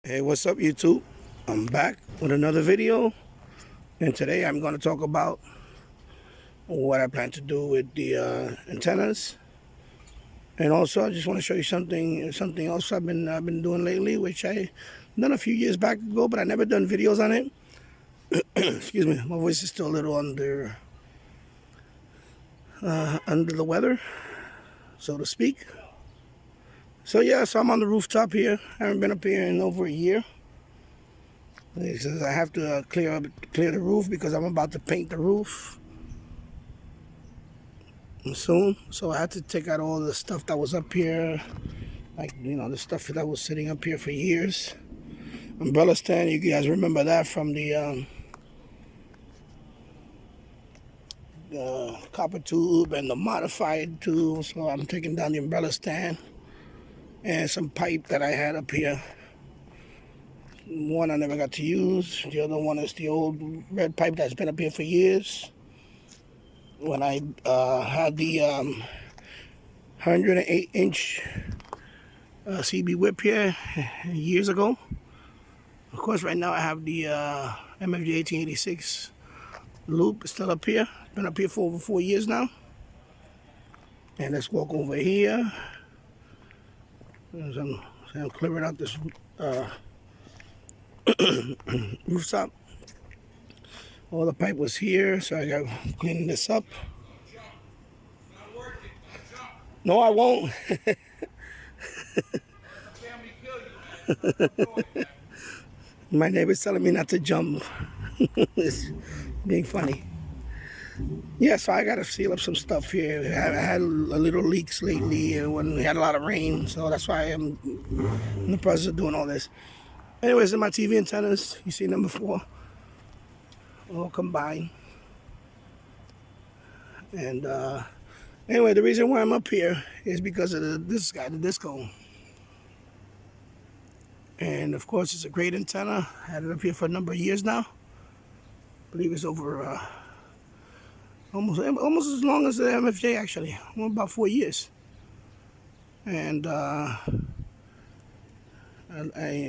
Hey, what's up YouTube? I'm back with another video, and today I'm going to talk about what I plan to do with the antennas, and also I just want to show you something else I've been doing lately, which I done a few years back ago, but I never done videos on it. Excuse me, my voice is still a little under the weather, so to speak. So yeah, so I'm on the rooftop here. I haven't been up here in over a year. It says I have to clear the roof because I'm about to paint the roof soon. So I had to take out all the stuff that was up here, like, you know, the stuff that was sitting up here for years. Umbrella stand, you guys remember that from the copper tube and the modified tube. So I'm taking down the umbrella stand and some pipe that I had up here. One I never got to use. The other one is the old red pipe that's been up here for years. When I had the 108-inch CB whip here years ago. Of course, right now I have the MFG 1886 loop still up here. It's been up here for over 4 years now. And let's walk over here. As I'm clearing out this rooftop. All the pipe was here, so I got cleaning this up. No, I won't. My neighbor's telling me not to jump. It's being funny. Yeah, so I got to seal up some stuff here. I had a little leaks lately when we had a lot of rain, so that's why I'm in the process of doing all this. Anyways, in my TV antennas, you've seen them before, all combined. And anyway, the reason why I'm up here is because of this guy, the Discone. And of course, it's a great antenna. I had it up here for a number of years now. I believe it's over almost as long as the MFJ actually, about 4 years. And I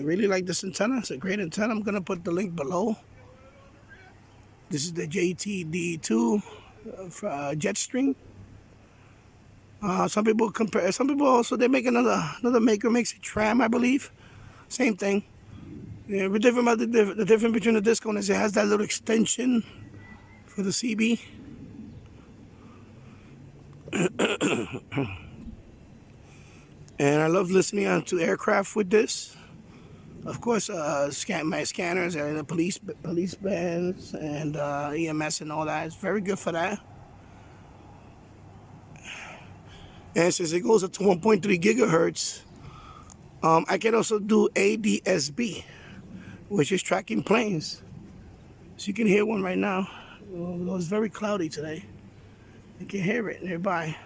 really like this antenna. It's a great antenna. I'm gonna put the link below. This is the JTD2 Jetstream. Some people compare. Some people also they make another maker makes a tram, I believe. Same thing. Yeah, we're different about the difference between the Discone is it has that little extension for the CB. And I love listening to aircraft with this. Of course, my scanners are the police bands and EMS and all that. It's very good for that. And since it goes up to 1.3 gigahertz, I can also do ADSB, which is tracking planes. So you can hear one right now. Although it's very cloudy today, you can hear it nearby.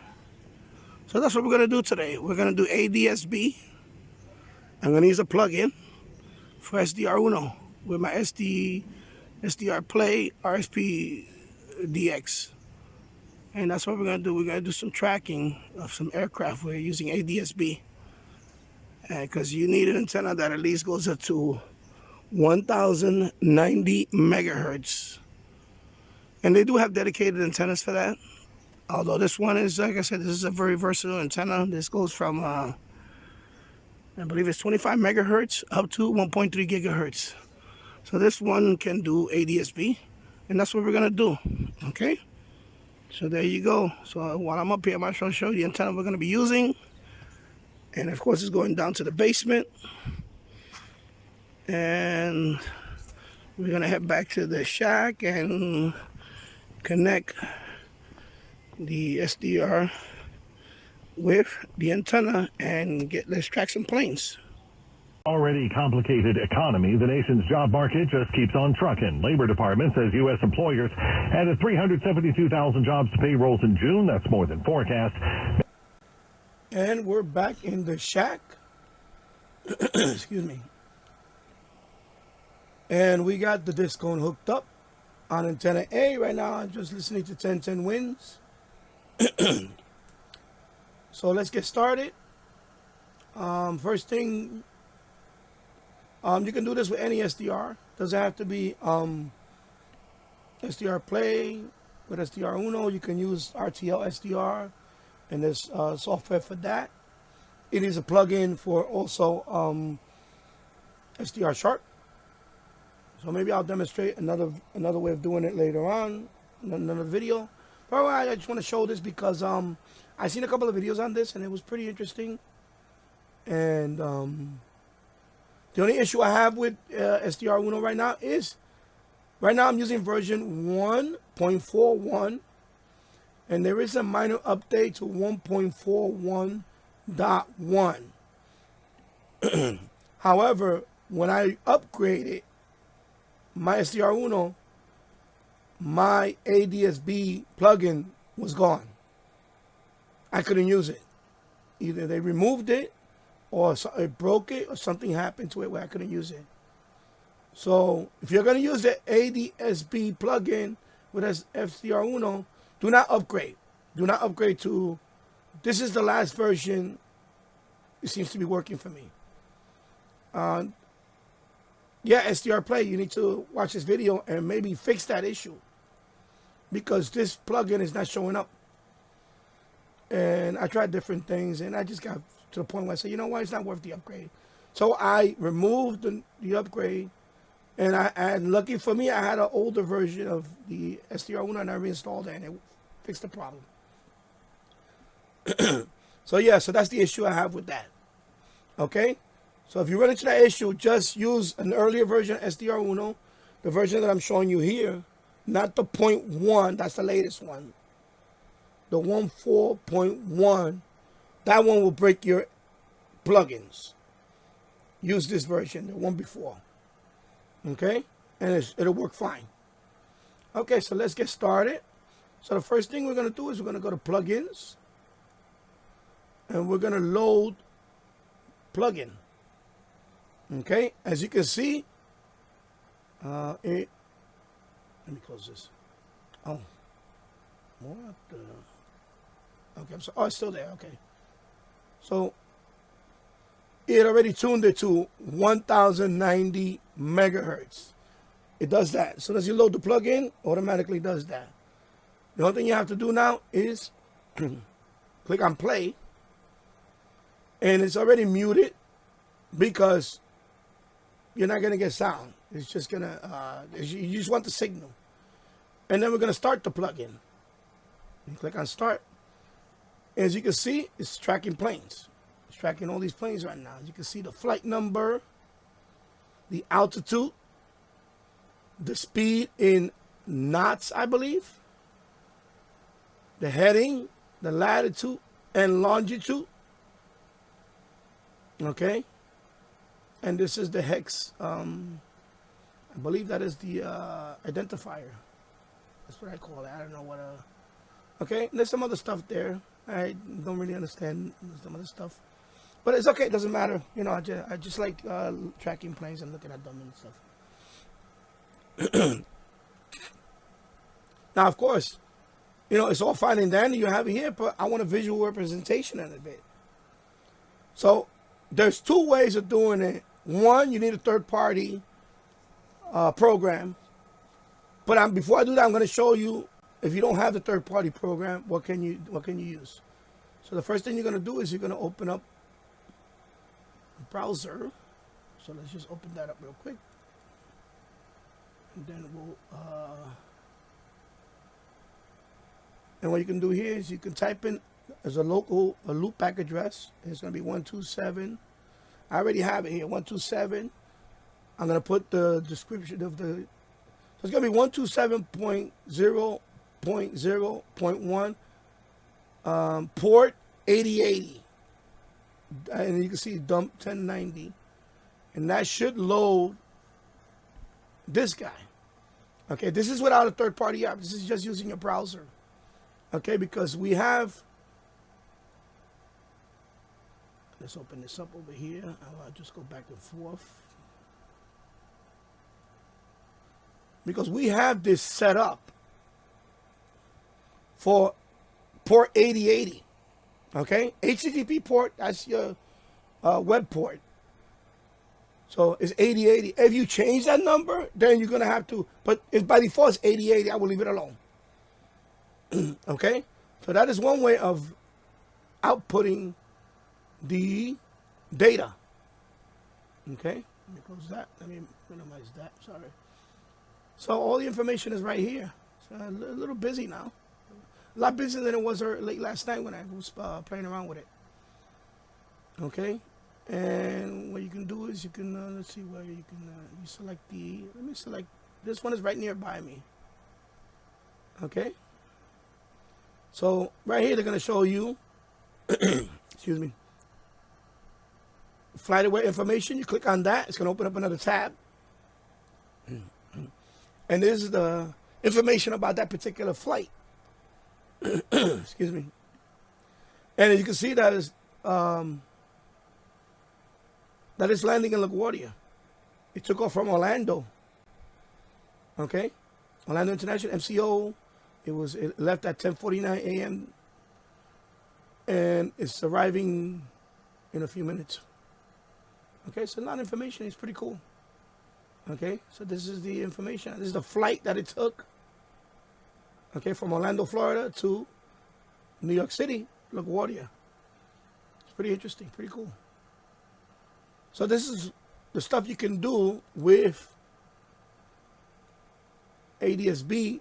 So that's what we're going to do today. We're going to do ADSB. I'm going to use a plugin for SDRUno with my SDRPlay RSPdx. And that's what we're going to do. We're going to do some tracking of some aircraft. We're using ADSB. Because you need an antenna that at least goes up to 1090 megahertz. And they do have dedicated antennas for that. Although this one is, like I said, this is a very versatile antenna. This goes from, I believe it's 25 megahertz up to 1.3 gigahertz. So this one can do ADSB, and that's what we're gonna do, okay? So there you go. So while I'm up here, I'm going to show you the antenna we're gonna be using. And of course, it's going down to the basement. And we're gonna head back to the shack and connect the SDR with the antenna and let's track some planes. Already complicated economy, the nation's job market just keeps on trucking. Labor Department says U.S. employers added 372,000 jobs to payrolls in June. That's more than forecast. And we're back in the shack. Excuse me. And we got the Discone hooked up on antenna A. Right now I'm just listening to 1010 winds. So let's get started. First thing You can do this with any SDR. Doesn't have to be SDRPlay with SDRUno. You can use RTL SDR, and there's software for that. It is a plugin for also SDR Sharp. So maybe I'll demonstrate another way of doing it later on, in another video. But I just want to show this because I seen a couple of videos on this and it was pretty interesting. And the only issue I have with SDRUno right now is, right now I'm using version 1.41, and there is a minor update to 1.41.1. However, when I upgraded my SDRUno, my ADSB plugin was gone. I couldn't use it. Either they removed it, or it broke it, or something happened to it where I couldn't use it. So if you're going to use the ADSB plugin with SDRUno, do not upgrade. Do not upgrade to, this is the last version. It seems to be working for me. Yeah, SDRPlay, you need to watch this video and maybe fix that issue, because this plugin is not showing up. And I tried different things, and I just got to the point where I said, you know what, it's not worth the upgrade. So I removed the upgrade, and lucky for me, I had an older version of the SDRUno, and I reinstalled it, and it fixed the problem. So yeah, so that's the issue I have with that. Okay? So if you run into that issue, just use an earlier version of SDRUno, the version that I'm showing you here, not the 0.1, that's the latest one. The 1.4.1, that one will break your plugins. Use this version, the one before. Okay? And it'll work fine. Okay, so let's get started. So the first thing we're going to do is we're going to go to plugins. And we're going to load plugin. Okay? As you can see, let me close this. Oh. What the... Okay, I'm sorry. Oh, it's still there. Okay. So it already tuned it to 1090 megahertz. It does that. As soon as you load the plugin, automatically does that. The only thing you have to do now is click on play, and it's already muted because you're not gonna get sound. It's just gonna you just want the signal. And then we're gonna start the plugin. You click on start. As you can see, it's tracking planes. It's tracking all these planes right now. As you can see, the flight number, the altitude, the speed in knots, I believe, the heading, the latitude, and longitude. Okay? And this is the hex. I believe that is the identifier. That's what I call it. I don't know what okay, there's some other stuff there. I don't really understand some of the stuff, but it's okay. It doesn't matter. You know, I just like tracking planes and looking at them and stuff. Now, of course, you know, it's all fine and dandy you have it here, but I want a visual representation of it. So there's two ways of doing it. One, you need a third-party program. But before I do that, I'm going to show you, if you don't have the third-party program, what can you use? So the first thing you're going to do is you're going to open up a browser. So let's just open that up real quick. And then we'll... and what you can do here is you can type in as a loopback address. It's going to be 127. I already have it here, 127. I'm going to put the description of the... So it's going to be 127.0.0.1, port 8080. And you can see dump 1090. And that should load this guy. Okay, this is without a third-party app. This is just using your browser. Okay, because we have... Let's open this up over here. I'll just go back and forth. Because we have this set up for port 8080. Okay? HTTP port, that's your web port. So it's 8080. If you change that number, then you're gonna have to. But if by default it's 8080, I will leave it alone. Okay. So that is one way of outputting the data. Okay. Let me close that. Let me minimize that. Sorry. So all the information is right here. So a little busy now. A lot busier than it was late last night when I was playing around with it. Okay. And what you can do is you can, let's see where you can, you select let me select, this one is right nearby me. Okay. So right here, they're going to show you, excuse me, flightaware information. You click on that. It's going to open up another tab. And this is the information about that particular flight. Excuse me. And as you can see, that is landing in LaGuardia. It took off from Orlando. Okay, Orlando International MCO. It left at 10:49 a.m. and it's arriving in a few minutes. Okay, so a lot of information. It's pretty cool. Okay, so this is the information. This is the flight that it took. Okay, from Orlando, Florida to New York City, LaGuardia. It's pretty interesting, pretty cool. So this is the stuff you can do with ADSB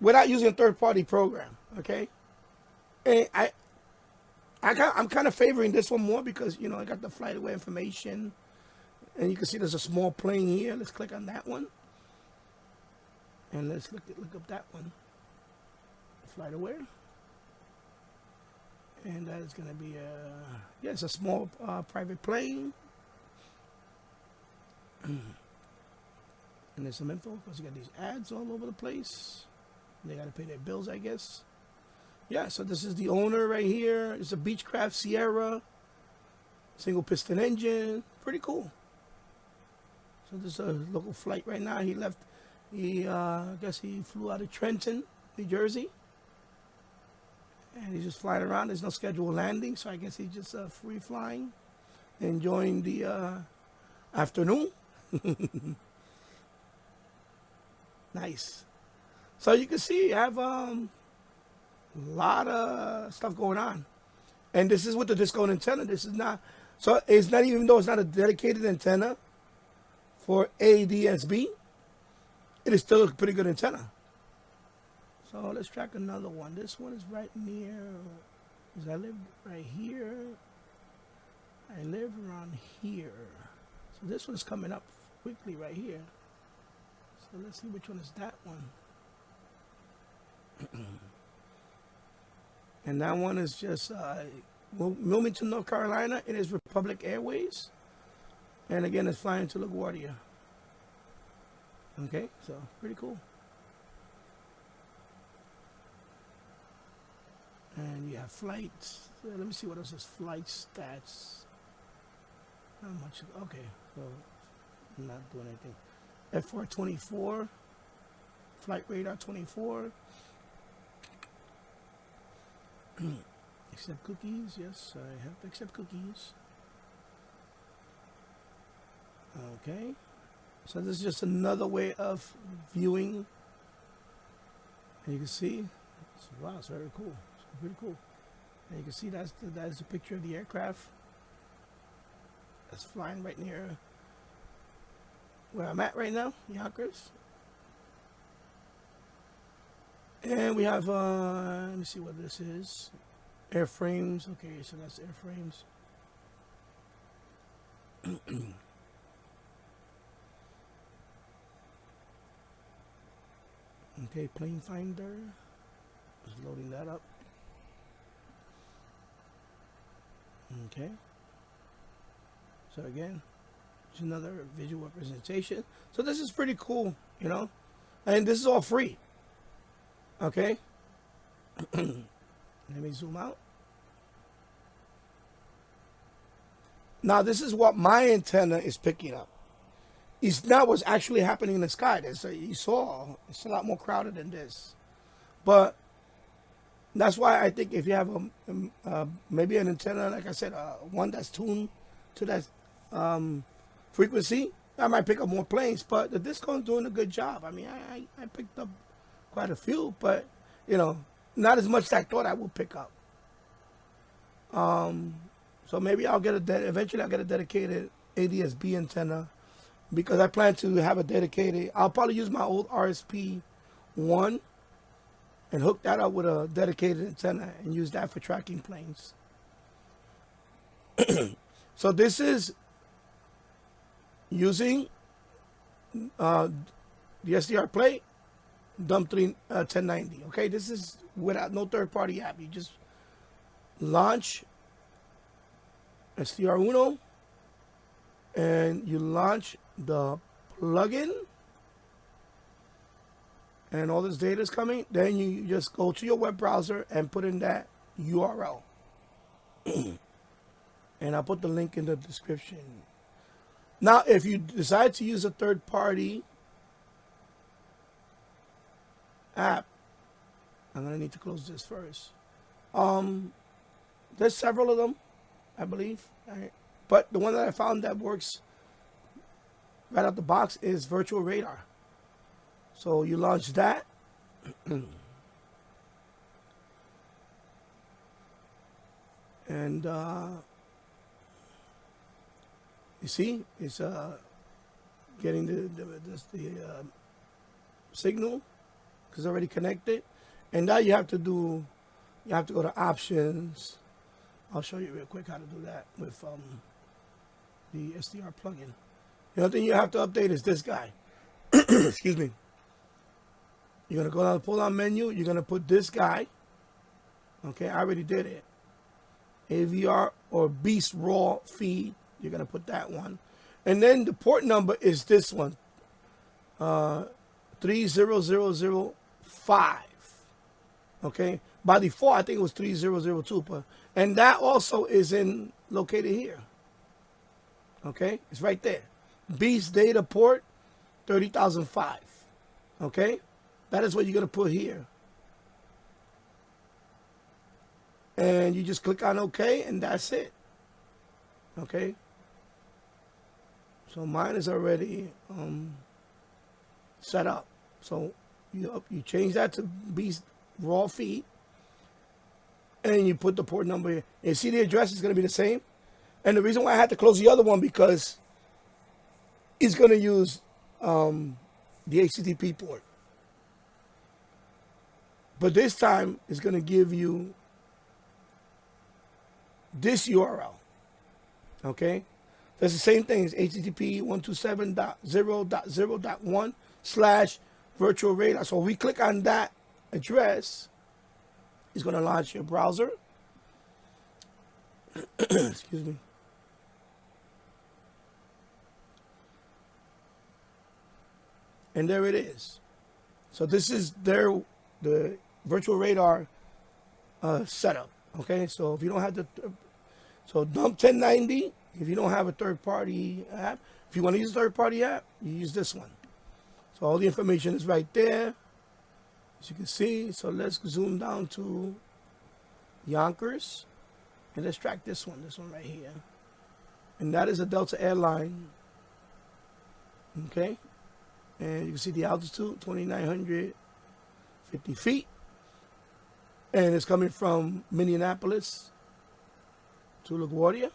without using a third-party program, okay? And I'm kind of favoring this one more because, you know, I got the flightaware information. And you can see there's a small plane here. Let's click on that one. And let's look up that one. FlightAware. And that is going to be it's a small private plane. And there's some info because you got these ads all over the place. They got to pay their bills, I guess. Yeah, so this is the owner right here. It's a Beechcraft Sierra. Single piston engine. Pretty cool. So this is a local flight right now. He left, I guess he flew out of Trenton, New Jersey. And he's just flying around. There's no scheduled landing, so I guess he's just free flying, enjoying the afternoon. Nice. So you can see you have a lot of stuff going on. And this is with the Discone antenna. This is not, so it's not, even though it's not a dedicated antenna for ADSB, it is still a pretty good antenna. So let's track another one. This one is right near, because I live right here. I live around here. So this one's coming up quickly right here. So let's see which one is that one. And that one is just Wilmington, North Carolina. It is Republic Airways. And again, it's flying to LaGuardia. Okay, so pretty cool. And you have flights. Let me see what else is flight stats. How much? Okay, so I'm not doing anything. F424, flight radar 24. Accept cookies. Yes, I have to accept cookies. Okay, so this is just another way of viewing. And you can see, wow, it's very cool. It's pretty cool. And you can see that is a picture of the aircraft that's flying right near where I'm at right now, Yonkers. And we have, let me see what this is. Airframes. Okay, so that's airframes. Okay, plane finder. Just loading that up. Okay. So again, it's another visual representation. So this is pretty cool, you know, and this is all free. Okay. Let me zoom out. Now this is what my antenna is picking up. It's not what's actually happening in the sky. You saw, it's a lot more crowded than this. But that's why I think if you have maybe an antenna, like I said, one that's tuned to that frequency, I might pick up more planes. But the Discone's doing a good job. I mean, I picked up quite a few, but you know, not as much as I thought I would pick up. So maybe I'll get eventually I'll get a dedicated ADSB antenna, because I plan to have a dedicated. I'll probably use my old RSP1 and hook that up with a dedicated antenna and use that for tracking planes. So this is using the SDRPlay Dump 1090. Okay, this is without no third-party app. You just launch SDRuno and you launch the plugin, and all this data is coming. Then you just go to your web browser and put in that URL. And I'll put the link in the description. Now, if you decide to use a third-party app, I'm going to need to close this first. There's several of them, I believe. But the one that I found that works right out the box is Virtual Radar. So you launch that. And you see, it's getting the signal because it's already connected. And now you have to go to options. I'll show you real quick how to do that with the SDR plugin. The only thing you have to update is this guy. Excuse me. You're going to go down the pull-down menu. You're going to put this guy. Okay, I already did it. AVR or Beast Raw feed. You're going to put that one. And then the port number is this one. 30005. Okay. By default, I think it was 3002. But, and that also is located here. Okay. It's right there. Beast data port 30,005. Okay. That is what you're going to put here. And you just click on OK, and that's it. Okay. So mine is already set up. So you change that to Beast Raw feed, and you put the port number here. And see, the address is going to be the same. And the reason why I had to close the other one, because it's going to use the HTTP port. But this time, it's going to give you this URL. Okay? That's the same thing as HTTP 127.0.0.1/virtual radar. So if we click on that address, it's going to launch your browser. Excuse me. And there it is. So this is the virtual radar setup. Okay, so if you don't have so Dump 1090, if you don't have a third-party app, if you want to use a third-party app, you use this one. So all the information is right there, as you can see. So let's zoom down to Yonkers, and let's track this one right here. And that is a Delta airline. Okay, and you can see the altitude, 2,950 feet. And it's coming from Minneapolis to LaGuardia.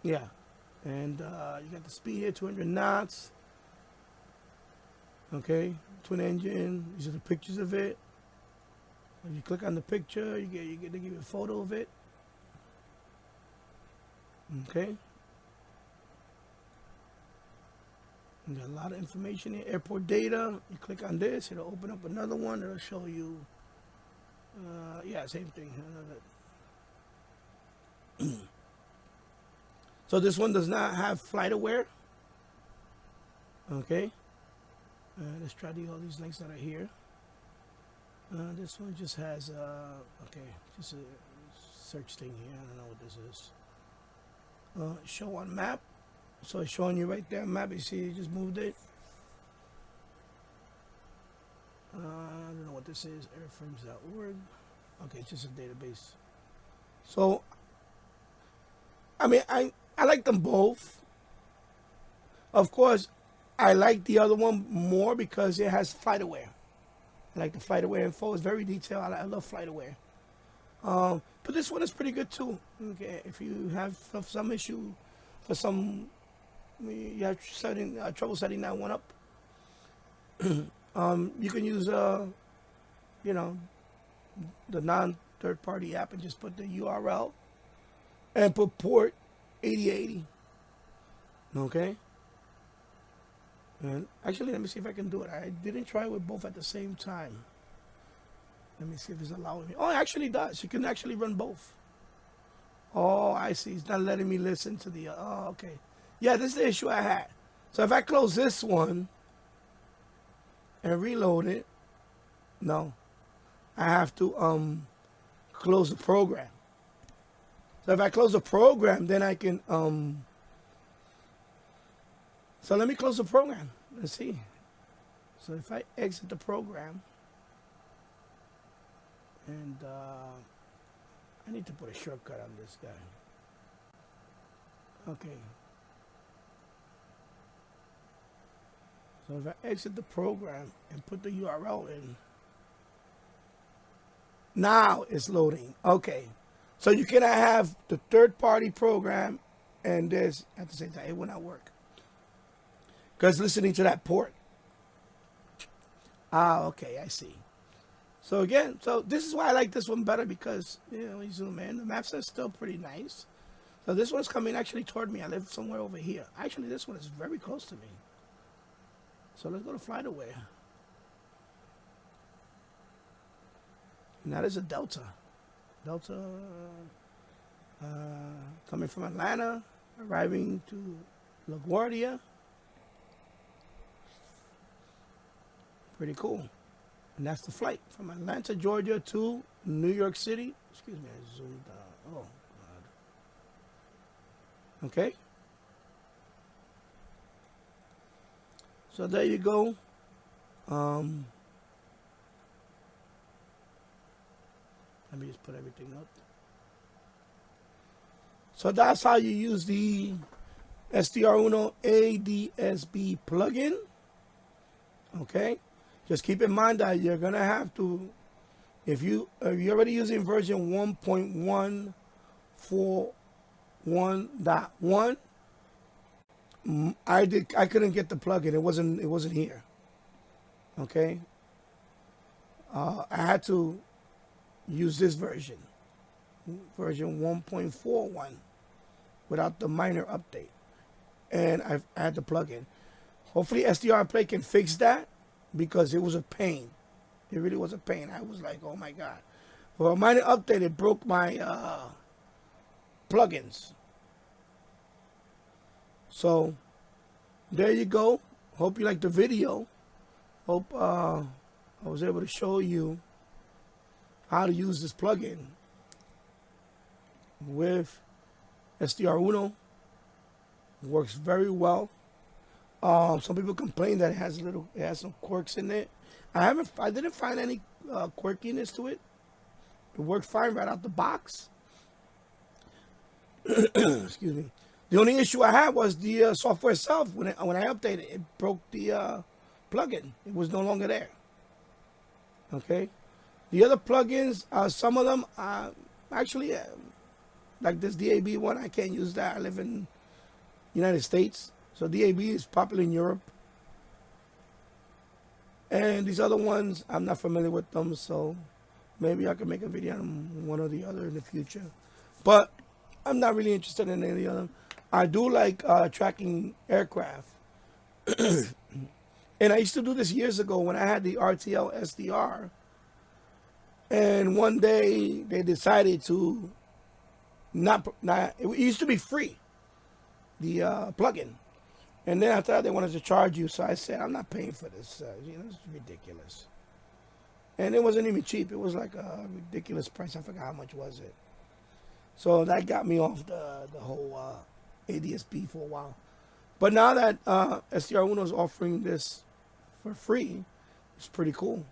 Yeah. And you got the speed here, 200 knots. Okay. Twin engine. These are the pictures of it. If you click on the picture, you get to give you a photo of it. Okay. You got a lot of information here. Airport data. You click on this, it'll open up another one. It'll show you. Yeah, same thing. So this one does not have flightaware. Okay. Let's try all these links that are here. This one just has okay, just a search thing here. I don't know what this is. Show on map. So it's showing you right there, map. You see, you just moved it. I don't know what this is. Airframes.org. Okay, it's just a database. So I mean, I like them both. Of course, I like the other one more because it has FlightAware. I like the FlightAware info. It's very detailed. I love FlightAware. But this one is pretty good too. Okay, if you have some issue for some, you have trouble setting that one up. You can use you know, the non-third-party app and just put the URL and put port 8080. Okay. And actually, let me see if I can do it. I didn't try it with both at the same time. Let me see if it's allowing me. Oh, it actually does. You can actually run both. Oh, I see. It's not letting me listen to the... Oh, okay. Yeah, this is the issue I had. So if I close this one and reload it, no. I have to close the program. So if I close the program, then I can... So let me close the program. Let's see. So if I exit the program... And I need to put a shortcut on this guy. Okay. So if I exit the program and put the URL in, now it's loading. Okay. So you cannot have the third-party program and this at the same time. It will not work. Because listening to that port. Ah, okay, I see. So again, so this is why I like this one better because, you know, you zoom in, the maps are still pretty nice. So this one's coming actually toward me. I live somewhere over here. Actually, this one is very close to me. So let's go to FlightAware. And that is a Delta. Delta coming from Atlanta, arriving to LaGuardia. Pretty cool. And that's the flight from Atlanta, Georgia to New York City. Excuse me, I zoomed out. Oh, God. Okay. So there you go. Let me just put everything up. So that's how you use the SDRuno ADSB plugin. Okay. Just keep in mind that you're gonna have to, if you're already using version 1.141.1, I couldn't get the plugin. It wasn't here. Okay. I had to use this version 1.41, without the minor update, and I had the plugin. Hopefully, SDRPlay can fix that. Because it was a pain. It really was a pain. I was like, oh my God. For a minor update, it broke my plugins. So, there you go. Hope you liked the video. Hope I was able to show you how to use this plugin with SDRuno. It works very well. Some people complain that it has some quirks in it. I didn't find any quirkiness to it. It worked fine right out the box. Excuse me. The only issue I had was the software itself. When I updated it, broke the plugin. It was no longer there. Okay. The other plugins, some of them, actually, like this DAB one, I can't use that. I live in United States. So DAB is popular in Europe. And these other ones, I'm not familiar with them, so maybe I can make a video on one or the other in the future. But I'm not really interested in any of them. I do like tracking aircraft. And I used to do this years ago when I had the RTL SDR. And one day they decided to it used to be free, the plugin. And then after that, they wanted to charge you. So I said, I'm not paying for this. You know, it's ridiculous. And it wasn't even cheap. It was like a ridiculous price. I forgot how much was it. So that got me off the whole ADSB for a while. But now that SDRuno is offering this for free, it's pretty cool.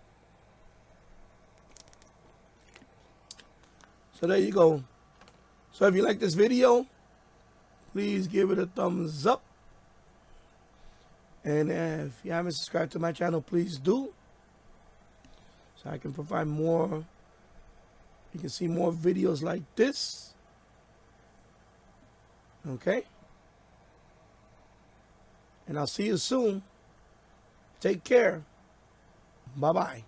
So there you go. So if you like this video, please give it a thumbs up. And if you haven't subscribed to my channel, please do, so I can provide more. You can see more videos like this. Okay? And I'll see you soon. Take care. Bye-bye.